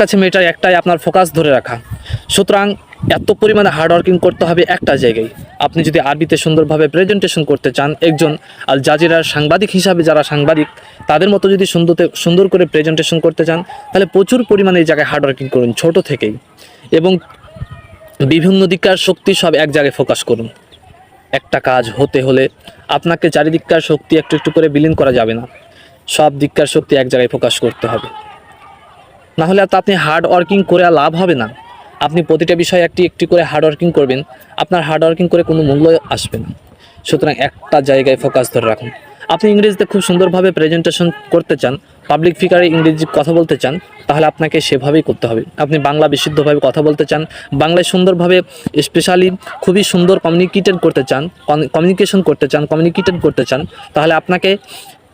কাছে মেটার একটাই, আপনার ফোকাস ধরে রাখা। সুতরাং এত পরিমাণে হার্ড ওয়ার্কিং করতে হবে একটা জায়গায়। আপনি যদি আরবিতে সুন্দরভাবে প্রেজেন্টেশন করতে চান, একজন আল জাজিরার সাংবাদিক হিসাবে যারা সাংবাদিক তাদের মতো যদি সুন্দর করে প্রেজেন্টেশন করতে চান, তাহলে প্রচুর পরিমাণে এই জায়গায় হার্ড ওয়ার্কিং করুন ছোট থেকেই, এবং বিভিন্ন দিককার শক্তি সব এক জায়গায় ফোকাস করুন। একটা কাজ হতে হলে আপনাকে চারিদিককার শক্তি একটু একটু করে বিলীন করা যাবে না, সব দিককার শক্তি এক জায়গায় ফোকাস করতে হবে। না হলে তো আপনি হার্ড ওয়ার্কিং করে আর লাভ হবে না। আপনি প্রতিটা বিষয়ে একটি একটি করে হার্ড ওয়ার্কিং করবেন, আপনার হার্ড ওয়ার্কিং করে কোনো মূল্য আসবে না। সুতরাং একটা জায়গায় ফোকাস ধরে রাখুন। আপনি ইংরেজিতে খুব সুন্দরভাবে প্রেজেন্টেশন করতে চান, পাবলিক ফিগারে ইংরেজি কথা বলতে চান, তাহলে আপনাকে সেভাবেই করতে হবে। আপনি বাংলা বিশুদ্ধভাবে কথা বলতে চান, বাংলায় সুন্দরভাবে স্পেশালি খুবই সুন্দর কমিউনিকেটেড করতে চান, কমিউনিকেটেড করতে চান, তাহলে আপনাকে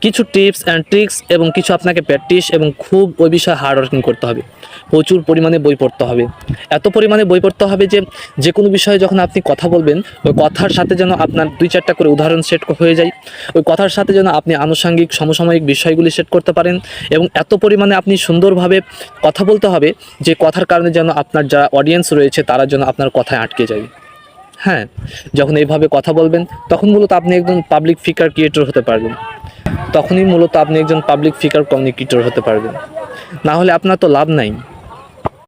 কিছু টিপস অ্যান্ড ট্রিক্স এবং কিছু আপনাকে প্র্যাকটিস এবং খুব ওই বিষয়ে হার্ড ওয়ার্কিং করতে হবে। প্রচুর পরিমাণে বই পড়তে হবে, এত পরিমাণে বই পড়তে হবে যে কোনো বিষয়ে যখন আপনি কথা বলবেন, ওই কথার সাথে যেন আপনার 2-4টা করে উদাহরণ সেট হয়ে যায়, ওই কথার সাথে যেন আপনি আনুষঙ্গিক সমসাময়িক বিষয়গুলি সেট করতে পারেন, এবং এত পরিমাণে আপনি সুন্দরভাবে কথা বলতে হবে যে কথার কারণে যেন আপনার যারা অডিয়েন্স রয়েছে তারা যেন আপনার কথায় আটকে যায়। হ্যাঁ, যখন এইভাবে কথা বলবেন তখন মূলত আপনি একজন পাবলিক ফিগার ক্রিয়েটর হতে পারবেন, তখনই মূলত আপনি একজন পাবলিক ফিগার কমিউনিকেটর হতে পারবেন। না হলে আপনার তো লাভ নাই।